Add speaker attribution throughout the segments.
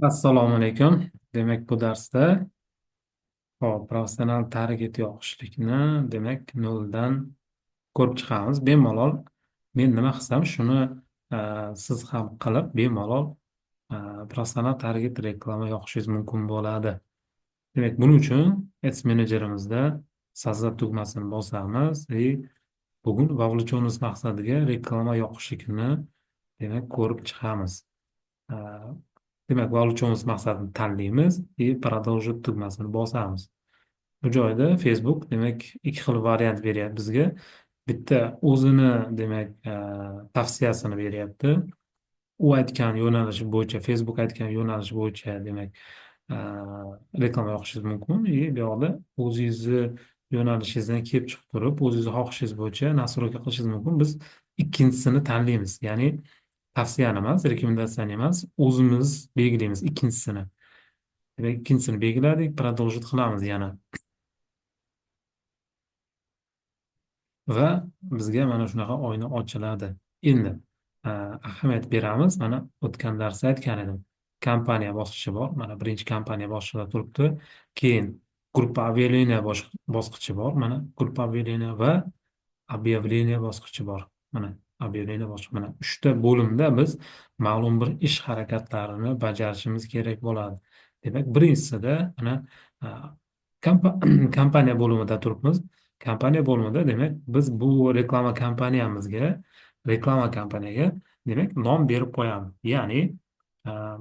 Speaker 1: Assalomu alaykum. Demak, bu darsda professional target yoqishlikni noldan ko'rib chiqamiz. Bemalol men nima qilsam, shuni siz ham qilib bemalol professional target reklama yoqishingiz mumkin bo'ladi. Demak, buning uchun Ads menejerimizda sozdать tugmasini bosamiz va bugun vовлеченность maqsadiga reklama yoqishlikni ko'rib chiqamiz. Э, Demak, vовлеченность maqsadini tanlaymiz и продолжить tugmasini bosamiz. Bu joyda Facebook ikki xil variant beryapti bizga. Bitta o'zini tavsiyasini beryapti. U aytgan yo'nalish bo'yicha, Facebook aytgan yo'nalish bo'yicha e, reklama yoqishingiz mumkin. Bu yoqda o'zingizni yo'nalishingizdan kelib chiqib turib, o'zingizni xohishingiz bo'yicha nastroyka qilishingiz mumkin. Biz ikkinchisini tanlaymiz. Ya'ni tavsiyani emas, rekomendatsiyani emas, o'zimiz belgilaymiz ikkinchisini. Demak, ikkinchisini belgiladik, продолжить qilamiz yana. Va bizga mana shunaqa oyna ochiladi. Endi ahamiyat beramiz. Mana o'tgan darsda aytgan edim. Kompaniya bosqichi bor. Mana birinchi kompaniya bosqichida turibdi. Keyin gruppa объявления bosqichi bor. Mana gruppa объявления va объявление bosqichi bor. Mana объявление bosqichi. Mana uchta bo'limda biz ma'lum bir ish harakatlarini bajarishimiz kerak bo'ladi. Demak, birinchisida mana a, kompaniya bo'limida turibmiz. Kompaniya bo'limida demak biz bu reklama kompaniyaga nom berib qo'yamiz. Ya'ni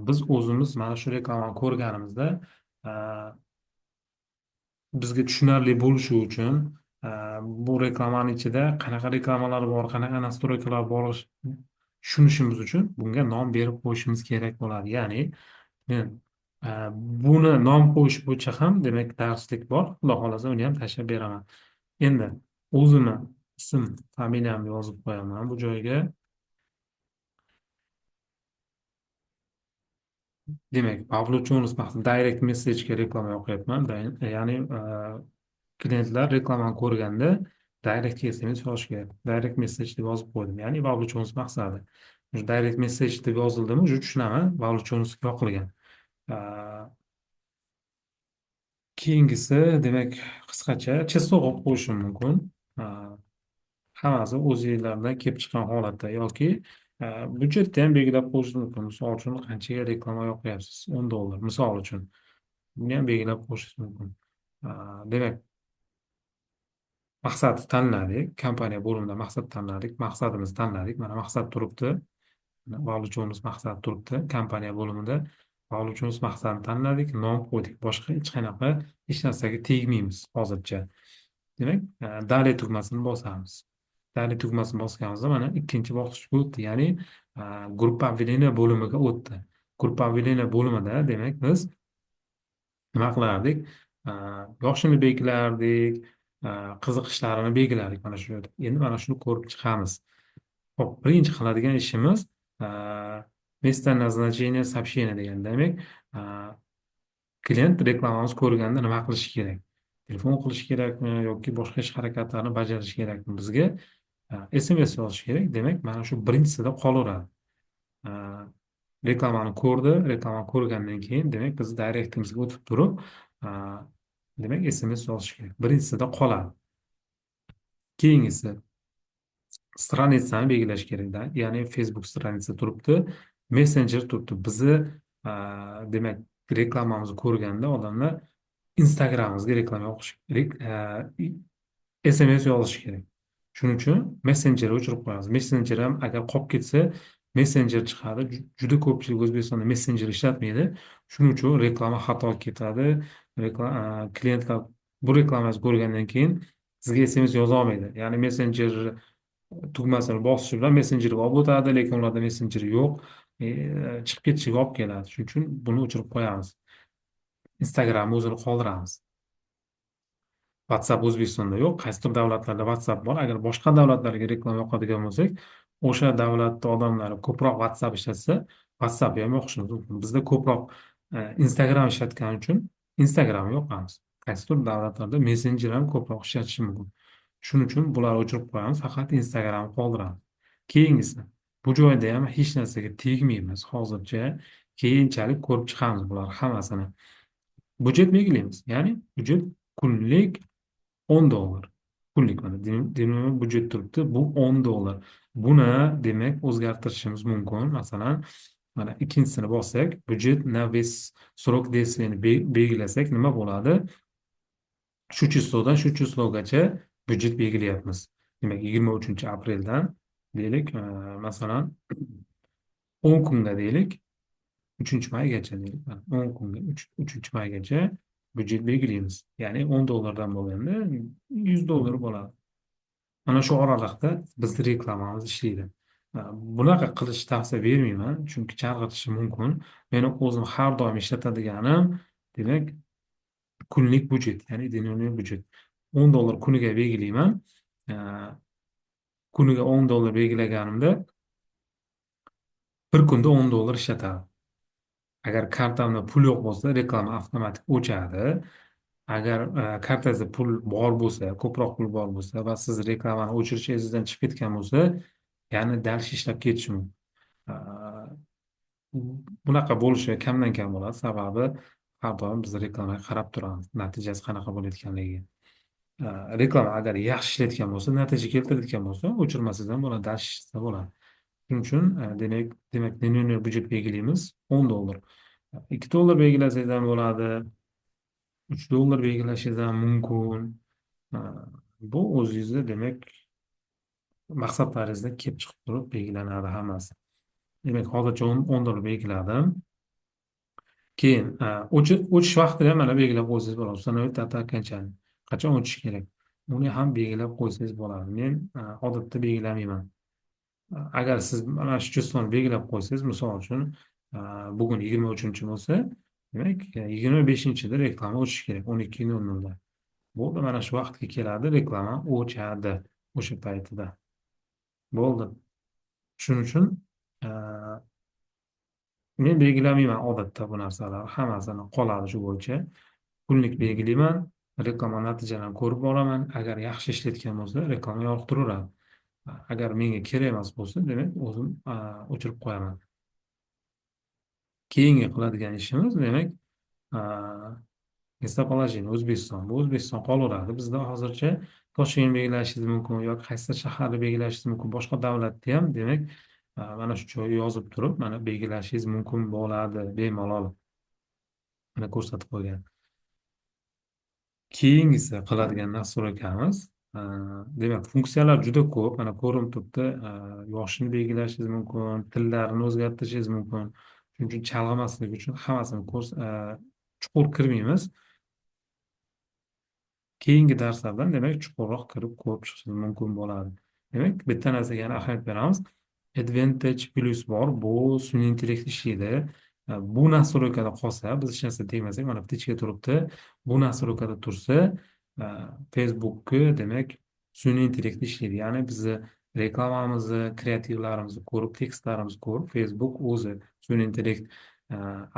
Speaker 1: biz o'zimiz mana shu reklamani ko'rganimizda bizga tushunarli bo'lishi uchun e, bu reklamani ichida qanaqa reklamalar bor, qanaqa nastroykalar bor tushunishimiz uchun bunga nom berib qo'yishimiz kerak bo'ladi. Ya'ni men e, buni nom qo'yish bo'yicha ham darslik bor. Xudo xohlasa uni ham tashlab beraman. Endi o'zimni ism familiyamni yozib qo'yaman bu joyga. Demak, vовлеченность maqsad direct messagega reklama yoqyapman. Ya'ni klientlar reklamani ko'rganda direct SMS yozish kerak. Direct message deb yozib qo'ydim. Ya'ni vовлеченность maqsadi. Direct message deb yozildimi, уже tushunaman, vовлеченность yoqilgan. A, Keyingisi qisqacha chesto qo'yib qo'yishim mumkin. A, Hammasi o'zingizlardan kelib chiqqan holatda yoki byudjetda ham belgilab qo'yishingiz mumkin. Misol uchun qanchaga reklama yoqyapsiz? $10 misol uchun. Buni ham belgilab qo'yishingiz mumkin. Demak, maqsad tanladik. Kompaniya bo'limida maqsad tanladik. Maqsadimizni tanladik. Mana maqsad turibdi. Vовлеченность maqsad turibdi. Kompaniya bo'limida vовлеченность maqsadini tanladik. Nom qo'ydik. Boshqa hech narsaga tegmaymiz hozircha. Demak, dalej tugmasini bosamiz. Dalej tugmasini bosganimizda mana ikkinchi bosqichga o'tdi. Ya'ni gruppa объявления bo'limiga o'tdi. Gruppa объявления bo'limida demak biz nima qilardik? Yoshini belgilardik, qiziqishlarini belgilardik mana shu yerda. Endi mana shuni ko'rib chiqamiz. Xo'p, birinchi qiladigan ishimiz место назначения сообщения degan. Demak, klient reklamamizni ko'rganda nima qilishi kerak? Telefon qilish kerakmi yoki boshqa ish harakatlarini bajarish kerakmi? Bizga SMS yozish kerak. Demak, mana shu birinchisida qolaveradi. Reklamani ko'rdi, reklamani ko'rgandan keyin demak biz direktimizga o'tib turib, SMS yozish kerak. Birinchisida qoladi. Keyingisi stranitsani belgilash kerakda. Ya'ni Facebook stranitsa turibdi, messenjer turibdi. Bizni demak reklamamizni ko'rganda odamlar Instagramimizga reklama yoqish kerak, SMS yozish kerak. Shuning uchun messenjerni o'chirib qo'yamiz. Messenjer ham agar qolib ketsa, messenjer chiqadi. Juda ko'pchilik O'zbekistonda messenjer ishlatmaydi. Shuning uchun reklama xato ketadi. Klientlar bu reklamangizni ko'rgandan keyin sizga SMS yoza olmaydi. Ya'ni messenjer tugmasini bosishi bilan messenjerga olib o'tadi, lekin ularda messenjer yo'q. Chiqib ketishiga olib keladi. Shuning uchun buni o'chirib qo'yamiz. Instagramni o'zini qoldiramiz. WhatsApp O'zbekistonda yo'q. Qaysidir davlatlarda WhatsApp bor. Agar boshqa davlatlarga reklama yoqadigan bo'lsak, o'sha davlatda odamlar ko'proq WhatsApp ishlatsa, WhatsApp ham yoqishimiz mumkin. Bizda ko'proq Instagram ishlatgani uchun Instagram yoqamiz. Qaysidir davlatlarda messenjer ham ko'proq ishlatishi mumkin. Shuning uchun bularni o'chirib qo'yamiz, faqat Instagramni qoldiramiz. Keyingisi, bu joyda ham hech narsaga tegmaymiz hozircha. keyinchalik ko'rib chiqamiz bular hammasini. Budjet belgilaymiz. Ya'ni budjet kunlik $10. Kunlik mana demak budjet turibdi. Bu $10. Buni demak o'zgartirishimiz mumkin. Masalan, mana ikkinchisini bossak, budjet na весь срок действияni belgilasak nima bo'ladi? Shu chistodan shu chistogacha budjet belgilayapmiz. Demak, 23 apreldan deylik, masalan, 10 kunga deylik, 3 maygacha deylik. Mana 10 kunga, 3 maygacha budjet belgilaymiz. Ya'ni $10 bo'lganda $100 bo'ladi. Mana shu oralig'da bizni reklamamiz ishlaydi. Bunaqa qilish tavsiya bermayman, chunki chalg'itishi mumkin. Meni o'zim har doim ishlatadiganim, demak, kunlik budjet, ya'ni dnevniy budjet. $10 kuniga belgilayman. Kuniga $10 belgilaganimda bir kunda $10 ishlatadi. Agar kartamda pul yo'q bo'lsa, reklama avtomatik o'chadi. Agar kartangizda pul bor bo'lsa, ko'proq pul bor bo'lsa va siz reklamani o'chirishingizdan chiqib ketgan bo'lsa, ya'ni dальше ishlab ketishi mumkin. Bunaqa bo'lishi kamdan kam bo'ladi, sababi har doim biz reklamaga qarab turamiz, natijasi qanaqa bo'layotganligiga. Reklama agar yaxshi ishlayotgan bo'lsa, natija keltirayotgan bo'lsa, o'chirmasangiz ham bo'ladi, dальше ishlatsa bo'ladi. Shuning uchun demak dnevniy budjet belgilaymiz $10. $2 belgilasangiz ham bo'ladi, $3 belgilashingiz ham mumkin. Bu o'zingizni demak maqsadlaringizdan kelib chiqib turib belgilanadi hammasi. Demak, hozircha $10 belgiladim. Keyin o'chish vaqtini ham mana belgilab qo'ysangiz bo'ladi. Установить data окончания. Qachon o'chish kerak? Uni ham belgilab qo'ysangiz bo'ladi. Men odatda belgilamayman. Agar siz mana shu chistoni belgilab qo'ysangiz, misol uchun, bugun 23 bo'lsa, demak 25-da reklama o'chishi kerak, 12:00 da. Bo'ldi, mana shu vaqtga keladi, reklama o'chadi o'sha paytida. Bo'ldi. Shuning uchun men belgilamayman odatda bu narsalarni, hammasini qoladi shu bo'yicha. Kunlik belgilayman, reklama natijalarini ko'rib boraman. Agar yaxshi ishlayotgan bo'lsa, reklama yoriq turaveradi. Agar menga kerak emas bo'lsa, demak o'zim o'chirib qo'yaman. Keyingi qiladigan ishimiz, demak, местоположение O'zbekiston. Bu O'zbekiston qolaveradi. Bizda hozircha Toshkent belgilashingiz mumkin yoki qaysi shaharni belgilashingiz mumkin. Boshqa davlatda ham, demak, mana shu joyga yozib turib, mana belgilashingiz mumkin bo'ladi bemalol. Mana ko'rsatib qo'ygan. Keyingisi qiladigan nastroykamiz, demak, funksiyalar juda ko'p. Mana ko'rinib turibdi. Yoshini belgilashingiz mumkin, tillarini o'zgartirishingiz mumkin. Shuning uchun chalg'imaslik uchun hammasini chuqur kirmaymiz. Keyingi darslardan demak chuqurroq kirib ko'rib chiqishingiz mumkin bo'ladi. Demak, bitta narsaga yana ahamiyat beramiz. Advantage Plus bor. Bu sun'iy intellekt ishlaydi. Bu nastroykada qolsa, biz hech narsa tegmasak, mana bitta ichga turibdi. Bu nastroykada tursa, Facebook'ni demak sun'iy intellekt ishlaydi. Ya'ni bizni reklamamizni, kreativlarimizni ko'rib, tekstlarimizni ko'rib, Facebook o'zi sun'iy intellekt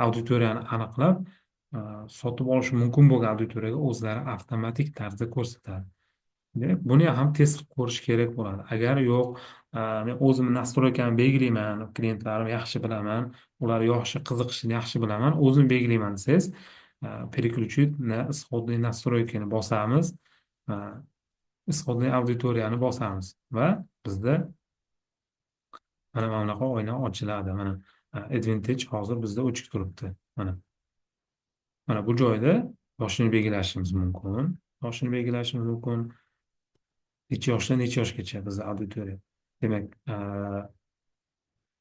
Speaker 1: auditoriyani aniqlab, sotib olishi mumkin bo'lgan auditoriyaga o'zlari avtomatik tarzda ko'rsatadi. Demak, buni ham test qilib ko'rish kerak bo'ladi. Agar yo'q, men o'zim nastroykani belgilayman, klientlarim yaxshi bilaman, ular yoshi qiziqishini yaxshi bilaman, o'zim belgilayman desangiz, переключить на исходные настройкini bosamiz, исходный auditoriyani bosamiz va bizda mana bunaqa oyna ochiladi. Mana Advantage hozir bizda o'chib turibdi. Mana bu joyda yoshini belgilashimiz mumkin. Yoshini belgilashimiz mumkin. Necha yoshdan necha yoshgacha bizda auditoriya. Demak,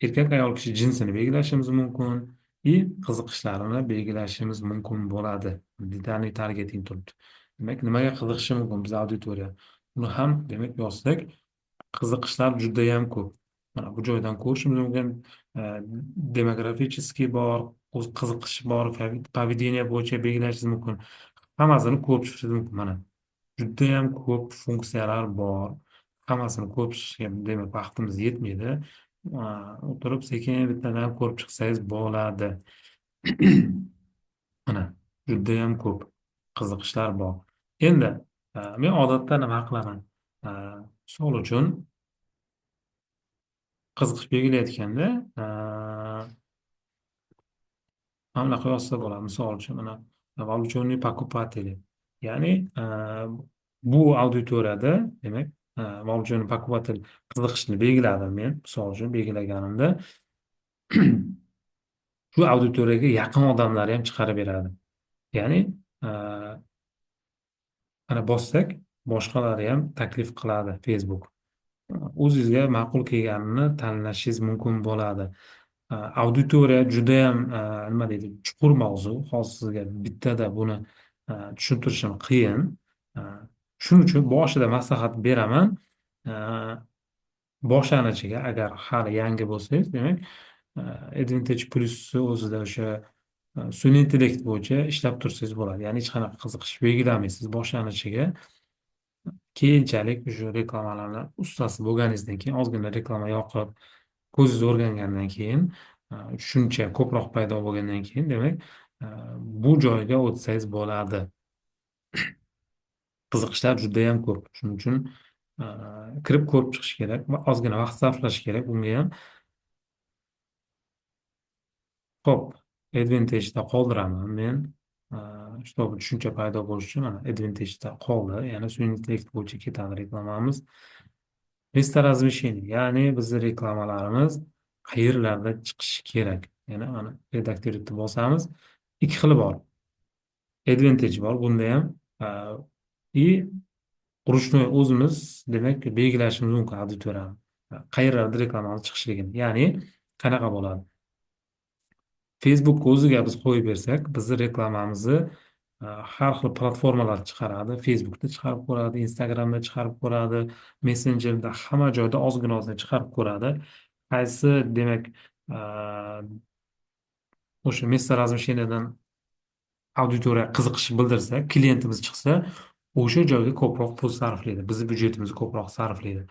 Speaker 1: erkak ayol kishi jinsini belgilashimiz mumkin va qiziqishlarini belgilashimiz mumkin bo'ladi. Detaliy targeting turibdi. Demak, nimaga qiziqishi mumkin biz auditoriya? Uni ham demak yozsak, qiziqishlar juda ham ko'p. Mana bu joydan ko'rishimiz mumkin. Demograficheskiy bor, o'z qiziqishi bor, поведение bo'yicha belgilashingiz mumkin. Hammasini ko'rib chiqishingiz mumkin. Mana juda ham ko'p funksiyalar bor. Hammasini ko'rib chiqishga demak vaqtimiz yetmaydi. O'tirib sekin bittadan ko'rib chiqsangiz bo'ladi. Mana juda ham ko'p qiziqishlar bor. Endi men odatda nima qilaman? Misol uchun qiziqish belgilayotganda mana bunaqa yozsa bo'ladi. Misol uchun mana вовлеченный покупатели. Ya'ni bu auditoriyada demak вовлеченный покупатель qiziqishni belgiladim men. Misol uchun belgilaganimda shu auditoriyaga yaqin odamlar ham chiqarib beradi. Ya'ni e, mana bossak boshqalari ham taklif qiladi Facebook. O'zingizga ma'qul kelganini tanlashingiz mumkin bo'ladi. Auditoriya judayam nima deydi, chuqur mavzu. Hozir sizga bittada buni tushuntirishim qiyin. A, Shuning uchun boshida maslahat beraman. A, Boshlang'ichiga agar hali yangi bo'lsangiz, demak, Advantage Plus o'zida o'sha sun'iy intellekt bo'yicha ishlab tursangiz bo'ladi. Ya'ni hech qanaqa qiziqish belgilamaysiz boshlang'ichiga. Keyinchalik shu reklamalarni ustasi bo'lganingizdan keyin, ozgina reklama yoqib, ko'zingiz o'rgangandan keyin, tushuncha ko'proq paydo bo'lgandan keyin, demak, bu joyga o'tsangiz bo'ladi. Qiziqishlar juda yam ko'p. Shuning uchun kirib ko'rib chiqish kerak va ozgina vaqt sarflash kerak bunga ham. Ho'p, Advantage'da qoldiraman men. Чтобы tushuncha paydo bo'lishi uchun mana Advantage'da qoldi. Yana sun'iy intellekt bo'yicha ketadi reklamamiz. Место размещения, ya'ni bizni reklamalarimiz qayerlarda chiqishi kerak. Yana mana redaktorni bosamiz. Ikki xili bor. Advantage bor bunda ham. И ручной o'zimiz demak belgilashimiz mumkin auditoriyani. Qayerlarda reklamamiz chiqishligini. Ya'ni qanaqa bo'ladi? Facebook o'ziga biz qo'yib bersak, bizni reklamamizni har xil platformalar chiqaradi. Facebookda chiqarib ko'radi, Instagramda chiqarib ko'radi, Messengerda, hamma joyda ozgina chiqarib ko'radi. Qaysi demak o'sha место размещениyadan auditoriya qiziqish bildirsa, klientimiz chiqsa, o'sha joyga ko'proq pul sarflaydi. Bizni byudjetimizni ko'proq sarflaydi.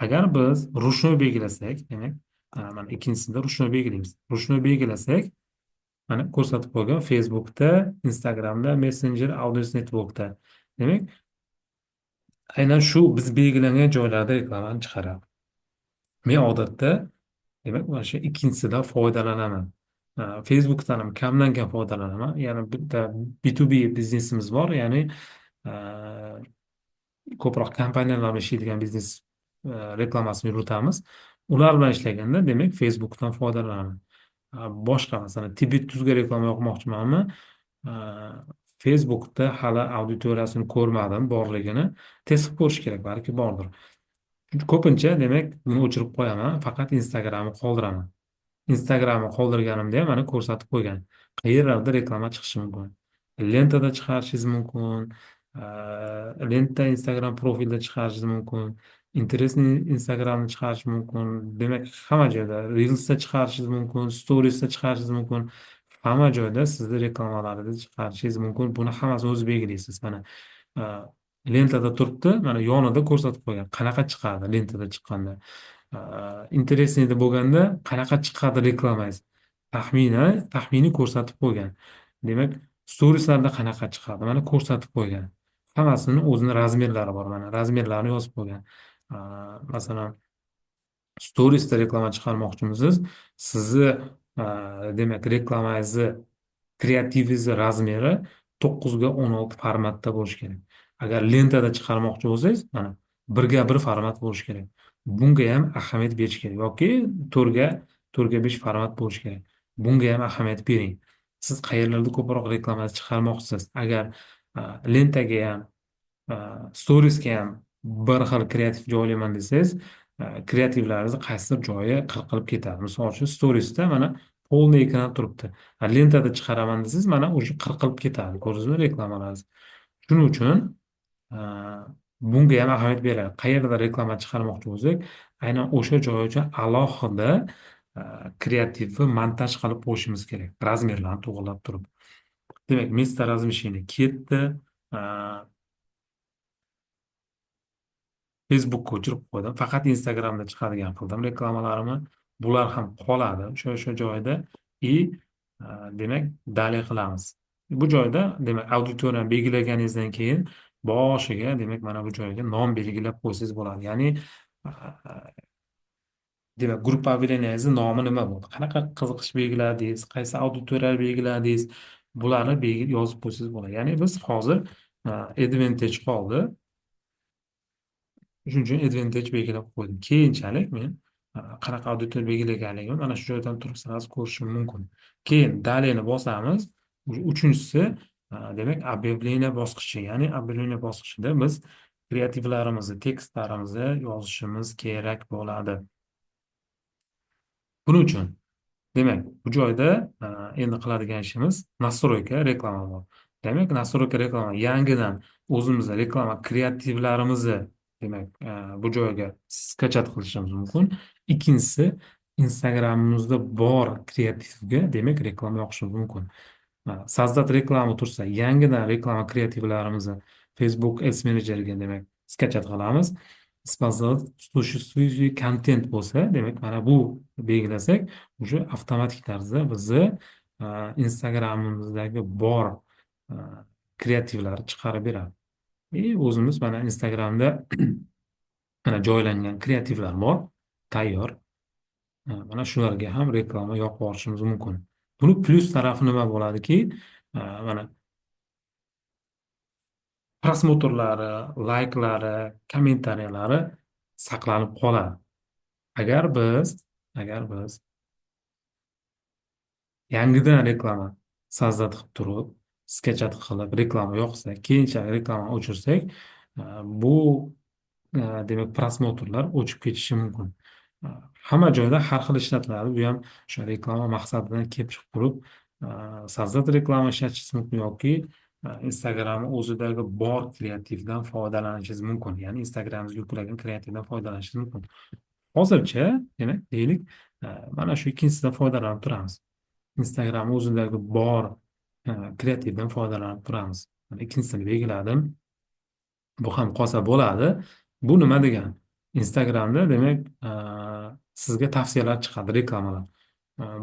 Speaker 1: Agar biz ручной belgilasak, demak, mana ikkinchisida ручной belgilaymiz. Ручной belgilasak, mana ko'rsatib qo'ygan Facebookda, Instagramda, Messenger, Audience Networkda. Demak, aynan shu biz belgilangan joylarda reklamani chiqaradi. Men odatda, demak, mana shu ikkinchisidan foydalanaman. Facebookdan ham kamdan kam foydalanaman. Yana bitta B2B biznesimiz bor, ya'ni ko'proq kompaniyalar bilan ishlaydigan biznes reklamasini yuritamiz. Ular bilan ishlaganda, demak, Facebookdan foydalanaman. Boshqa masalan Tibet tuzga reklama yoqmoqchimanmi? Facebookda hali auditoriyasini ko'rmadim, borligini test qilib ko'rish kerak, balki bordir. Ko'pincha demak buni o'chirib qo'yaman, faqat Instagramni qoldiraman. Instagramni qoldirganimda ham mana ko'rsatib qo'ygan. Qayerlarda reklama chiqishi mumkin? Lentada chiqarishingiz mumkin, lenta Instagram profilda chiqarishingiz mumkin, interesni Instagramda chiqarish mumkin. Demak, hamma joyda Reelsda chiqarishingiz mumkin, Storiesda chiqarishingiz mumkin. Hamma joyda sizni reklamalarni chiqarishingiz mumkin. Buni hammasini o'zingiz belgilaysiz. Mana lentada turibdi, mana yonida ko'rsatib qo'ygan. Qanaqa chiqadi lentada chiqqanda. Interesniyda bo'lganda qanaqa chiqadi reklamangiz. Taxminiy ko'rsatib qo'ygan. Demak, storieslarda qanaqa chiqadi, mana ko'rsatib qo'ygan. Hammasini o'zini razmerlari bor, mana razmerlarini yozib qo'ygan. Masalan, storiesda reklama chiqarmoqchimisiz, sizni demak reklamangizni kreativingizni razmeri 9:16 formatda bo'lishi kerak. Agar lentada chiqarmoqchi bo'lsangiz, mana 1:1 format bo'lishi kerak. Bunga ham ahamiyat berish kerak yoki 4:5 format bo'lishi kerak. Bunga ham ahamiyat bering. Siz qayerlarda ko'proq reklama chiqarmoqchisiz? Agar lentaga ham, storiesga ham bir xil kreativ joylayman desangiz, kreativlaringizni qaysidir joyi qirqilib ketadi. Misol uchun, storiesda mana полный ekran turibdi. Lentada chiqaraman desangiz, mana o'sha qirqilib ketadi. Ko'rdingizmi reklamalarni? Shuning uchun bunga ham ahamiyat beradi. Qayerda reklama chiqarmoqchi bo'lsak, aynan o'sha joy uchun alohida kreativni montaj qilib qo'yishimiz kerak. Razmerlarni to'g'irlab turib. Demak, место размещения ketdi. Facebookka o'chirib qo'ydim. Faqat Instagramda chiqadigan qildim reklamalarimni. Bular ham qoladi o'sha joyda. Demak, dalay qilamiz. Bu joyda demak auditoriyani belgilaganingizdan keyin boshiga demak mana bu joyga nom belgilab qo'ysangiz bo'ladi. Ya'ni demak, gruppavileniyasi nomi nima bo'ldi? Qanaqa qiziqish belgiladingiz? Qaysi auditoriya belgiladingiz? Bularni yozib qo'ysangiz bo'ladi. Ya'ni biz hozir advantage qoldi. Shuning uchun advantage belgilab qo'ydim. Keyinchalik men qanaqa auditoriya belgilaganligimni mana shu joydan turib siz ko'rishim mumkin. Keyin dalini bosamiz. Uchinchisi demak объявление bosqichi. Ya'ni объявление bosqichida biz kreativlarimizni, tekstlarimizni yozishimiz kerak bo'ladi. Buning uchun demak, bu joyda endi qiladigan ishimiz настройка reklama bor. Demak, настройка reklama yangidan o'zimizni reklama kreativlarimizni demak bu joyga skachat qilishimiz mumkin. Ikkinchisi, Instagramimizda bor kreativga demak reklama yoqishimiz mumkin. Создать reklama tursa, yangidan reklama kreativlarimizni Facebook Ads Manager'ga demak skachat qilamiz. Существующий kontent bo'lsa, demak mana bu belgilasak, уже avtomatik tarzda bizni Instagramimizdagi bor kreativlarni chiqarib beradi. O'zimiz mana Instagramda mana joylangan kreativlar bor, tayyor. Mana shularga ham reklama yoqib yuborishimiz mumkin. Buni plyus tarafi nima bo'ladiki, mana prosmotrlari, layklari, kommentariyalari saqlanib qoladi. Agar biz agar biz yangidan reklama sozdат qilib turib, sketchat qilib reklama yoqsa, keyinchalik reklama o'chirsak, bu demak prosmotrlar o'chib ketishi mumkin. Hamma joyda har xil ishlatiladi. Bu ham o'sha reklama maqsadidan kelib chiqib turib, sozdат reklama ishlatishingiz mumkin yoki Instagram o'zidagi bor kreativdan foydalanishingiz mumkin. Ya'ni Instagramingizga yuklagan kreativdan foydalanishingiz mumkin. Hozircha, demak, deylik, mana shu ikkinchisidan foydalanib turamiz. Instagram o'zidagi bor kreativdan foydalanib turamiz. Mana ikkinchisini belgiladim. Bu ham qolsa bo'ladi. Bu nima degani? Instagramda demak sizga tavsiyalar chiqadi, reklamalar.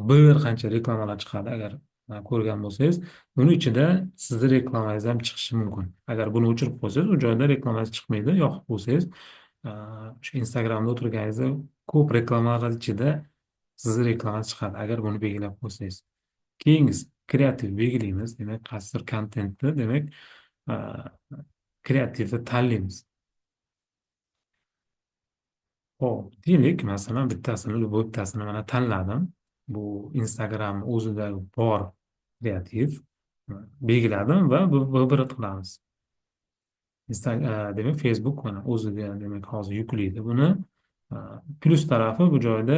Speaker 1: Bir qancha reklamalar chiqadi agar ko'rgan bo'lsangiz. Buni ichida sizni reklamangiz ham chiqishi mumkin. Agar buni o'chirib qo'ysangiz, u joyda reklamangiz chiqmaydi. Yoqib qo'ysangiz, o'sha Instagramda o'tirganingizda ko'p reklamalar ichida sizni reklamangiz chiqadi. Agar buni belgilab qo'ysangiz. Keyingisi kreativ belgilaymiz. Demak, qaysidir kontentni demak kreativni tanlaymiz. Hop, deylik, masalan, bittasini mana tanladim. Bu Instagram o'zidagi bor kreativ belgiladim va bir qilamiz. Demak, Facebook mana o'ziga demak hozir yuklaydi buni. Plyus tarafi bu joyda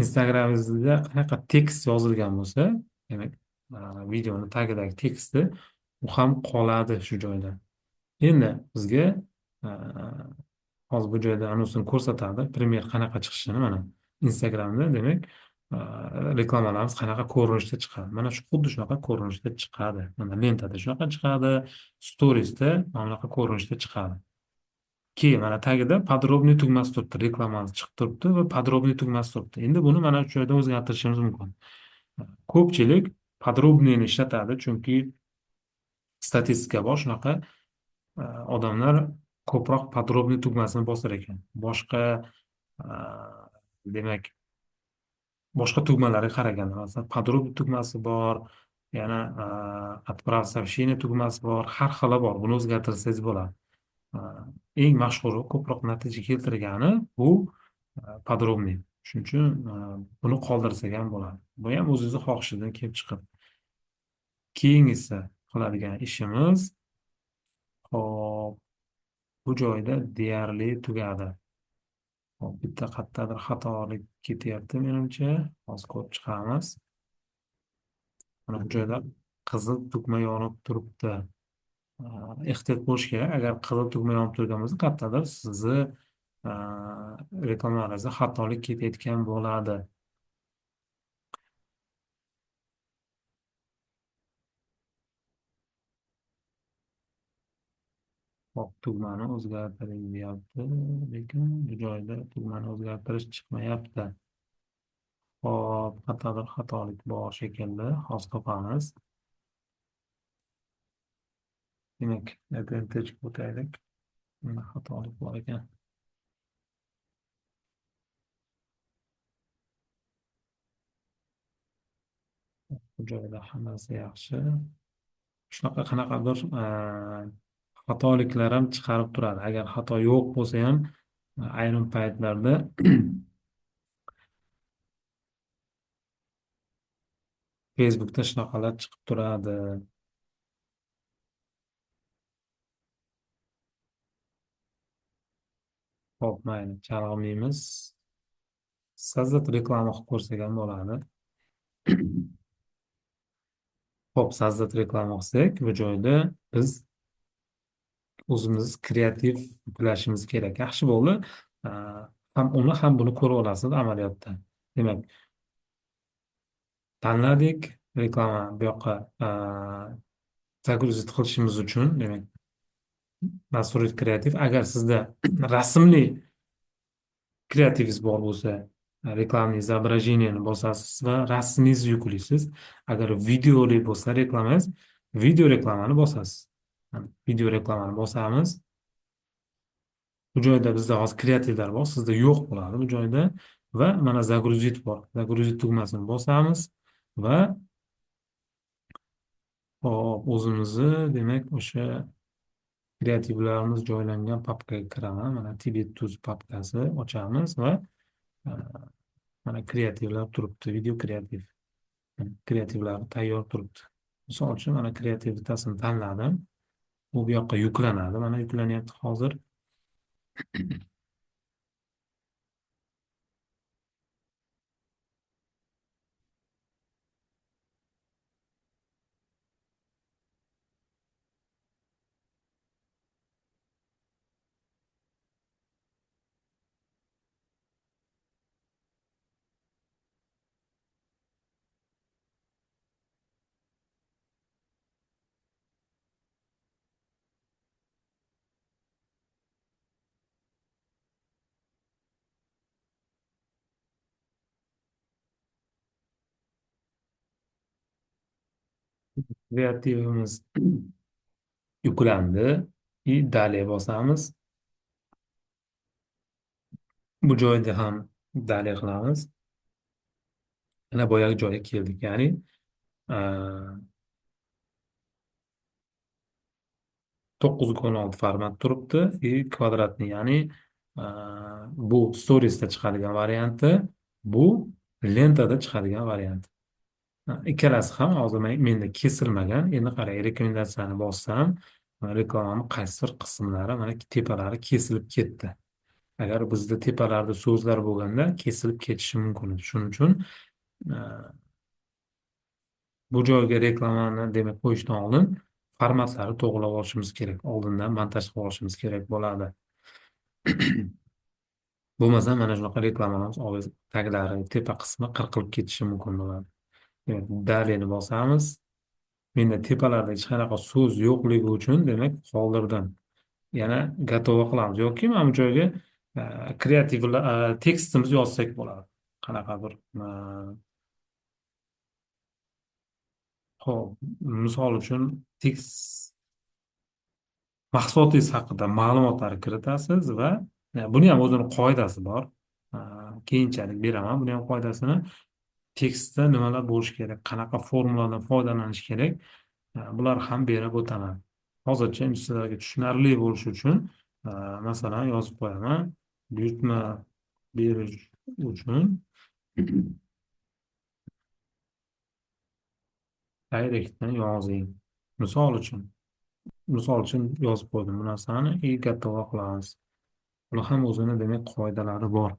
Speaker 1: Instagramingizda qanaqa tekst yozilgan bo'lsa, demak, videoni tagidagi teksti u ham qoladi shu joyda. Endi bizga hozir bu joyda anonsini ko'rsatadi. Primer qanaqa chiqishini mana Instagramda demak reklamalarimiz qanaqa ko'rinishda chiqadi. Mana shu xuddi shunaqa ko'rinishda chiqadi. Mana lentada shunaqa chiqadi, storiesda mana bunaqa ko'rinishda chiqadi. Keyin mana tagida подробный tugmasi turibdi, reklamamiz chiqib turibdi va подробный tugmasi turibdi. Endi buni mana shu joyda o'zgartirishimiz mumkin. Ko'pchilik подробныйni ishlatadi, chunki statistika bor shunaqa odamlar ko'proq подробный tugmasini bosar ekan. Boshqa demak boshqa tugmalarga qaraganda, masalan, подробный tugmasi bor, yana отправь сообщение tugmasi bor, har xili bor. Buni o'zgartirsangiz bo'ladi. Eng mashhuri, ko'proq natija keltirgani bu подробный. Shuning uchun buni qoldirsak ham bo'ladi. Bu ham o'zingizni xohishingizdan kelib chiqib. Keyingisi qiladigan ishimiz, hop, bu joyda deyarli tugadi. Hop, bitta qayerdadir xatolik ketyapti menimcha. Hozir ko'rib chiqamiz. Mana bu joyda qizil tugma yonib turibdi. Ehtiyot bo'lish kerak. Agar qizil tugma yonib turgan bo'lsa, qayerdadir sizni reklamalaringizda xatolik ketayotgan bo'ladi. Hop, tugmani o'zgartiring deyapti, lekin bu joyda tugmani o'zgartirish chiqmayapti. Hop, qayerdadir xatolik bor shekilli. Hozir topamiz. Demak, advantage o'taylik. Xatolik bor ekan. bu joyda hammasi yaxshi. Shunaqa qanaqadir xatoliklar ham chiqarib turadi. Agar xato yo'q bo'lsa ham ayrim paytlarda Facebookda shunaqalar chiqib turadi. Ho'p, mayli, chalg'imaymiz. Sizda reklama qilib ko'rsak ham bo'ladi. Ho'p, sizda reklama qilsak, bu joyda biz o'zimiz kreativ yuklashimiz kerak. Yaxshi bo'ldi. A, ham uni ham buni ko'rib olasiz amaliyotda. Demak, tanladik reklama bu yoqqa загрузить qilishimiz uchun, demak, настроить kreativ. Agar sizda rasmli kreativingiz bor bo'lsa, reklamni izobrajeniyani bosasiz va rasmingizni yuklaysiz. Agar videoli bo'lsa reklamangiz, video reklamani bosasiz. Video reklamani bosamiz. Bu joyda bizda hozir kreativlar bor, sizda yo'q bo'ladi bu joyda va mana загрузить bor. Загрузить tugmasini bosamiz va hop, o'zimizni demak o'sha kreativlarimiz joylangan papkaga kiraman. Mana Tibet Tuz papkasi ochamiz va e, mana kreativlar turibdi, video kreativ. Kreativlar tayyor turibdi. Misol uchun mana kreativ bitasini tanladim. U bu yoqqa yuklanadi. Mana yuklanyapti hozir. Kreativimiz yuklandi. Dalya bosamiz. Bu joyda ham dalya qilamiz. Mana boyagi joyga keldik. Ya'ni e, 9x16 format turibdi. Kvadratni, ya'ni e, bu storiesda chiqadigan varianti, bu lentada chiqadigan varianti. Ikkalasi ham hozir menda kesilmagan. Endi qarang, rekomendatsiyani bossam, reklamani qaysidir qismlari mana tepalari kesilib ketdi. Agar bizda tepalarda so'zlar bo'lganda kesilib ketishi mumkin. Shuning uchun e, bu joyga reklamani demak qo'yishdan oldin formatlari to'g'rilab olishimiz kerak. Oldindan montaj qilib olishimiz kerak bo'ladi. Bo'lmasa mana shunaqa reklamalarimiz taglari, tepa qismi qirqilib ketishi mumkin bo'ladi. Demak, dalyani bosamiz. Menda tepalarda hech qanaqa so'z yo'qligi uchun demak qoldirdim. Yana gatovo qilamiz yoki mana bu joyga kreativ tekstimiz yozsak bo'ladi. Qanaqadir ho'p, misol uchun tekst mahsulotingiz haqida ma'lumotlar kiritasiz va buni ham o'zini qoidasi bor. Keyinchalik beraman buni ham qoidasini. Tekstda nimalar bo'lishi kerak, qanaqa formuladan foydalanish kerak, bular ham berib o'taman. Hozircha endi sizlarga tushunarli bo'lishi uchun masalan yozib qo'yaman. Buyurtma berish uchun direktni yozing. Misol uchun yozib qo'ydim bu narsani gatovo qilamiz. Buni ham o'zini demak qoidalari bor,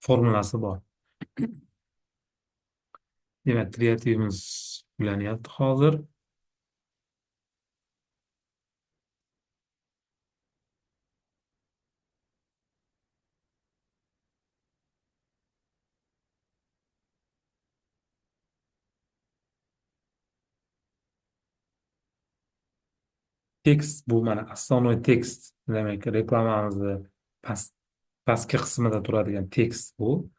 Speaker 1: formulasi bor. Demak, kreativimiz uylanyapti hozir. Tekst bu mana основной tekst, demak reklamamizni pastki qismida turadigan tekst bu.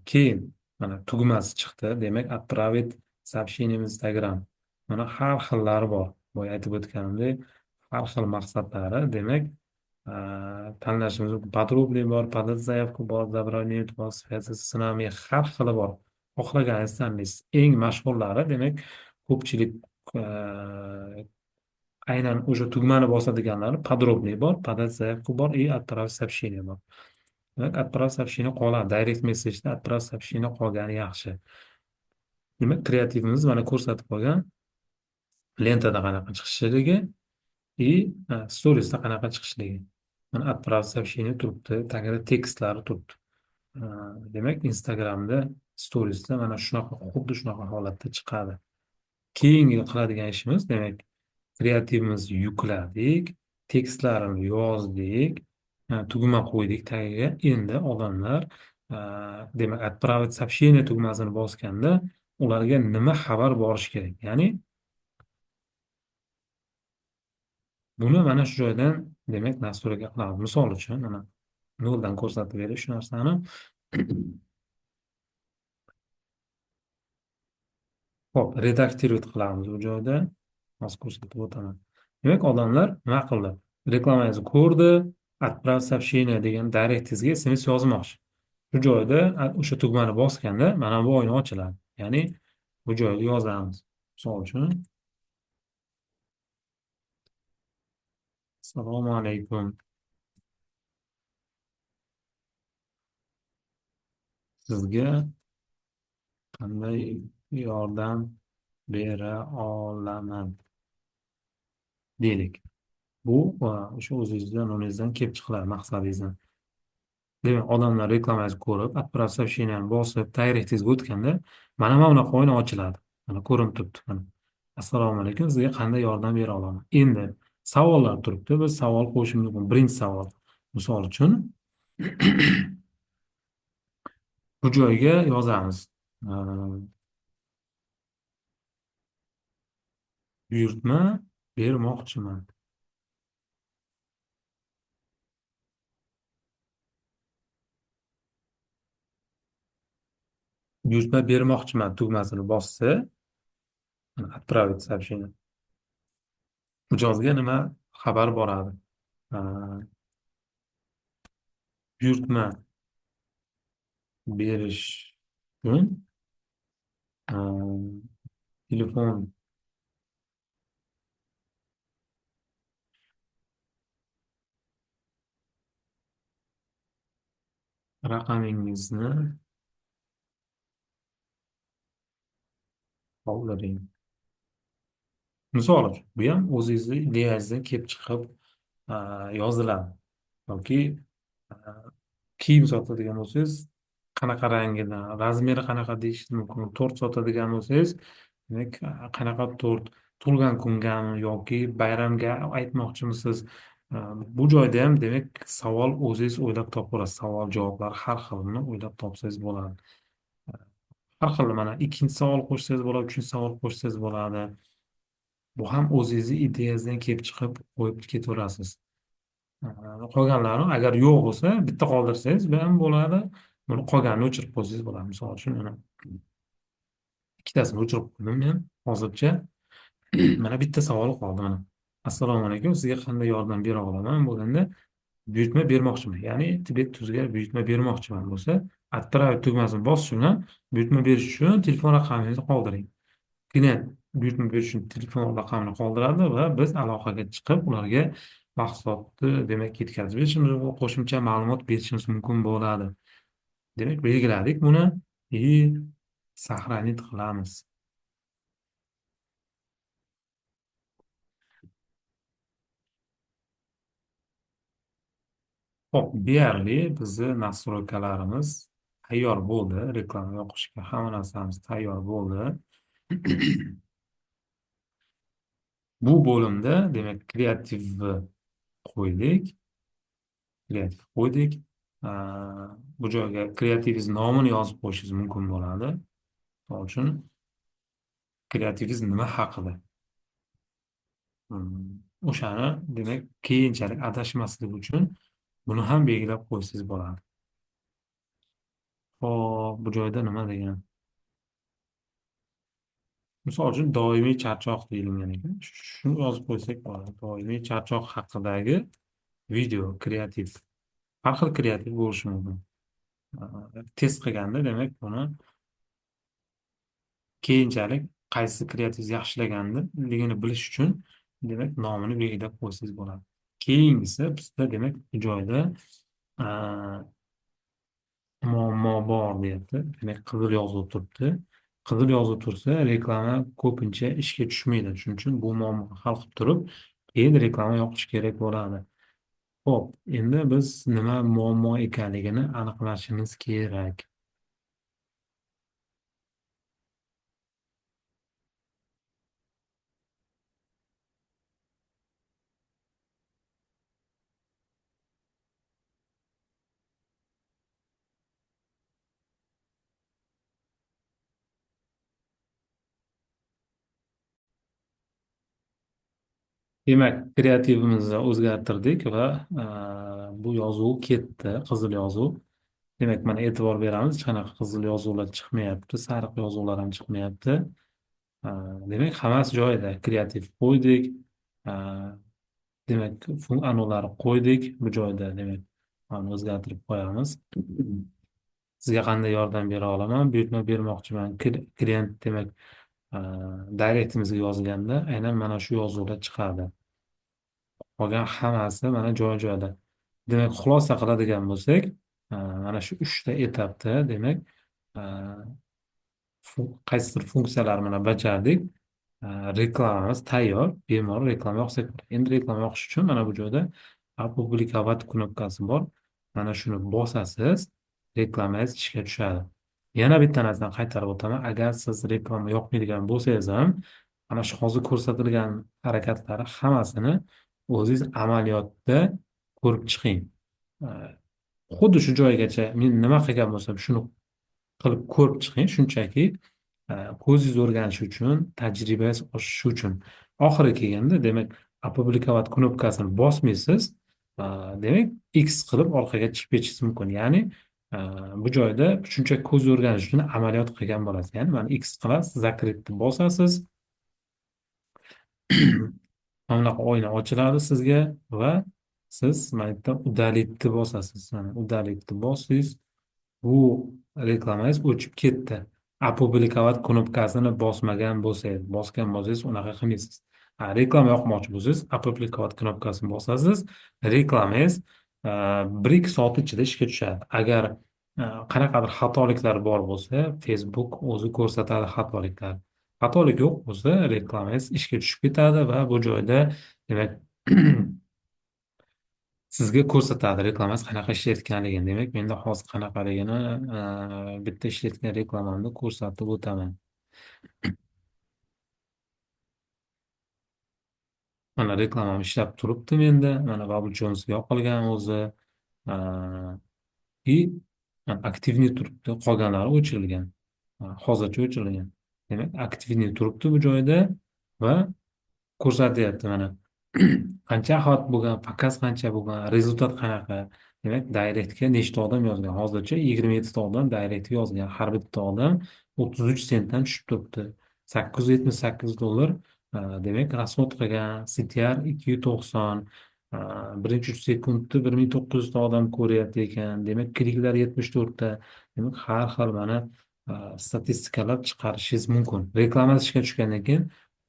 Speaker 1: Keyin mana tugmasi chiqdi, demak отправить сообщение в Instagram. Mana har xillari bor. Boya aytib o'tganimdek, har xil maqsadlari, demak tanlashimiz mumkin. Подробный bor, подать заявку bor, забронировать bor, связаться с нами, har xili bor. xohlaganingizni tanlaysiz. Eng mashhurlari demak ko'pchilik aynan o'sha tugmani bosadiganlari подробный bor, подать заявку bor и отправить сообщение bor. Demak, отправить сообщение qoladi. Direct messajda отправить сообщение qolgani yaxshi. Demak, kreativimiz mana ko'rsatib qolgan lentada qanaqa chiqishligi и storiesda qanaqa chiqishligi. Mana отправить сообщение turibdi, tagida tekstlari turibdi. Demak, Instagramda storiesda mana shunaqa xuddi shunaqa holatda chiqadi. Keyingi qiladigan ishimiz demak kreativimizni yukladik, tekstlarini yozdik, tugma qo'ydik tagiga. Endi odamlar demak отправить сообщение tugmasini bosganda ularga nima xabar borishi kerak? Ya'ni buni mana shu joydan demak nastroyga qilamiz. Misol uchun mana noldan ko'rsatib berish shu narsani. Hop, redaktировать qilamiz bu joyda. Hozir ko'rsatib o'taman. Demak, odamlar nima qildi? Reklamangizni ko'rdi, отправить сообщение degan direktingizga SMS yozmoqchi. Shu joyda o'sha tugmani bosganda mana bu oyna ochiladi. Ya'ni bu joyga yozamiz. Misol uchun, assalomu alaykum. Sizga qanday yordam bera olaman deylik. Bu o'sha o'zingizdan o'zingizdan kelib chiqiladi maqsadingizni. Demak, odamlar reklamangizni ko'rib, отправить сообщениeni bosib, direktingizga o'tganda, mana bunaqa oyna ochiladi. Mana ko'rinib turibdi. Mana. Assalomu alaykum, sizga qanday yordam bera olaman? Endi savollar turibdi. Biz savol qo'yishimiz mumkin. Birinchi savol. Misol uchun, bu joyga yozamiz. Buyurtma bermoqchiman. Buyurtma bermoqchiman tugmasini bossa, отправить сообщение. Mijozga nima xabar boradi? Buyurtma berish uchun telefon raqamingizni qoldiring. Misol uchun, bu ham o'zingizni ideyangizdan kelib chiqib yoziladi. Yoki kiyim sotadigan bo'lsangiz, qanaqa rangidan, razmeri qanaqa deyishingiz mumkin. Tort sotadigan bo'lsangiz, demak, qanaqa tort, tug'ilgan kungami yoki bayramga aytmoqchimisiz? Bu joyda ham demak savol o'zingiz o'ylab topaverasiz. Savol javoblar har xilini o'ylab topsangiz bo'ladi. Har xil mana ikkinchi savol qo'shsangiz bo'ladi, uchinchi savol qo'shsangiz bo'ladi. Bu ham o'zingizni ideyangizdan kelib chiqib qo'yib ketaverasiz. Qolganlari agar yo'q bo'lsa bitta qoldirsangiz ham bo'ladi. Buni qolganini o'chirib qo'ysangiz bo'ladi. Misol uchun mana ikkitasini o'chirib qo'ydim men hozircha. Mana bitta savol qoldi mana. Assalomu alaykum, sizga qanday yordam bera olaman? Bo'lganda buyurtma bermoqchiman. Ya'ni Tibet tuzga buyurtma bermoqchiman bo'lsa, отправить tugmasini bosish bilan buyurtma berish uchun telefon raqamingizni qoldiring. Klient buyurtma berish uchun telefon raqamini qoldiradi va biz aloqaga chiqib ularga mahsulotni demak yetkazib berishimiz va qo'shimcha ma'lumot berishimiz mumkin bo'ladi. Demak, belgiladik buni и сохранить qilamiz. Hop, deyarli bizni nastroykalarimiz tayyor bo'ldi. Reklama yoqishga hamma narsamiz tayyor bo'ldi. Bu bo'limda demak kreativni qo'ydik. Kreativ qo'ydik. Bu joyga kreativingiz nomini yozib qo'yishingiz mumkin bo'ladi. Misol uchun kreativingiz nima haqida? O'shani demak keyinchalik adashmaslik uchun buni ham belgilab qo'ysangiz bo'ladi. Hop, bu joyda nima degan? Misol uchun doimiy charchoq deyilgan ekan. Shuni yozib qo'ysak bo'ladi. Doimiy charchoq haqidagi video kreativ. Har xil kreativ bo'lishi mumkin. Test qilganda demak buni keyinchalik qaysi kreativ yaxshilaganligini bilish uchun demak nomini belgilab qo'ysangiz bo'ladi. Keyingisi bizda demak bu joyda muammo bor deyapti. Demak, qizil yozuv turibdi. Qizil yozuv tursa, reklama ko'pincha ishga tushmaydi. Shuning uchun bu muammoni hal qilib turib, keyin reklama yoqish kerak bo'ladi. Ho'p, endi biz nima muammo ekanligini aniqlashimiz kerak. Demak, kreativimizni o'zgartirdik va bu yozuv ketdi, qizil yozuv. Demak, mana e'tibor beramiz, hech qanaqa qizil yozuvlar chiqmayapti, sariq yozuvlar ham chiqmayapti. Demak, hammasi joyida. Kreativ qo'ydik. Demak, anavlarni qo'ydik bu joyda. Demak, mana o'zgartirib qo'yamiz. Sizga qanday yordam bera olaman? Buyurtma bermoqchiman. Klient demak, direktimizga yozganda aynan mana shu yozuvlar chiqadi. Qolgan hammasi mana joy-joyida. Demak, xulosa qiladigan bo'lsak, mana shu uchta etapda demak, qaysidir funksiyalarni mana bajardik. Reklamamiz tayyor. Bemalol reklama yoqsak bo'ladi. Endi reklama yoqish uchun mana bu joyda opublikovat knopkasi bor. Mana shuni bosasiz, reklamangiz ishga tushadi. Yana bitta narsani qaytarib o'taman. Agar siz reklama yoqmaydigan bo'lsangiz ham, mana shu hozir ko'rsatilgan harakatlari hammasini o'zingiz amaliyotda ko'rib chiqing. Xuddi shu joygacha men nima qilgan bo'lsam shuni qilib ko'rib chiqing. Shunchaki ko'zingiz o'rganishi uchun, tajribangiz oshishi uchun. Oxiri kelganda, demak, opublikovat knopkasini bosmaysiz, demak, X qilib orqaga chiqib ketishingiz mumkin. Ya'ni bu joyda shunchaki ko'z o'rganish uchun amaliyot qilgan bo'lasiz. Ya'ni mana X qilasiz, zakritni bosasiz, mana bunaqa oyna ochiladi sizga va siz mana bu yerda удалитni bosasiz. Mana удалитni bossangiz, bu reklamangiz o'chib ketdi. Opublikovat knopkasini bosmagan bo'lsangiz, bosgan bo'lsangiz unaqa qilmaysiz. Reklama yoqmoqchi bo'lsangiz, opublikovat knopkasini bosasiz, reklamangiz 1-2 soat ichida ishga tushadi. Agar qanaqadir xatoliklar bor bo'lsa, Facebook o'zi ko'rsatadi xatoliklar. Xatolik yo'q bo'lsa, reklamangiz ishga tushib ketadi va bu joyda demak sizga ko'rsatadi reklamangiz qanaqa ishlayotganligini. Demak, menda hozir qanaqaligini bitta ishlayotgan reklamamni ko'rsatib o'taman. Mana reklamam ishlab turibdi menda. Mana Bubble Jones yoqilgan o'zi. И aktivniy turibdi. Qolganlari o'chirilgan. Hozircha o'chirilgan. Demak, aktivniy turibdi bu joyda va ko'rsatyapti mana. Qancha axlat bo'lgan, pakaz qancha bo'lgan, rezultat qanaqa. Demak, direktga nechta odam yozgan. Hozircha 27 ta odam direktga yozgan. Har bitta odam 33 sentdan tushib turibdi. $878. Demak, rasxod qilgan CTR 290. Birinchi 3 sekundda 1900 ta odam ko'ryapti ekan. Demak, kliklar 74 ta. Demak, har xil mana statistikalar chiqarishingiz mumkin. Reklama ishga tushgandan keyin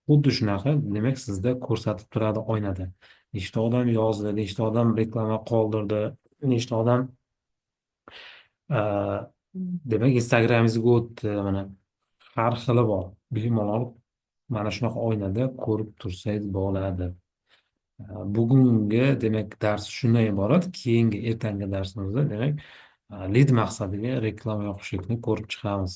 Speaker 1: xuddi shunaqa, demak, sizda ko'rsatib turadi oynada. Nechta odam yozdi, nechta odam reklama qoldirdi, nechta odam demak, Instagramingizga o'tdi. Mana har xili bor. Bemalol mana shunaqa oynada ko'rib tursangiz bo'ladi. Bugungi demak dars shundan iborat. Keyingi ertangi darsimizda demak lead maqsadiga reklama yoqishlikni ko'rib chiqamiz.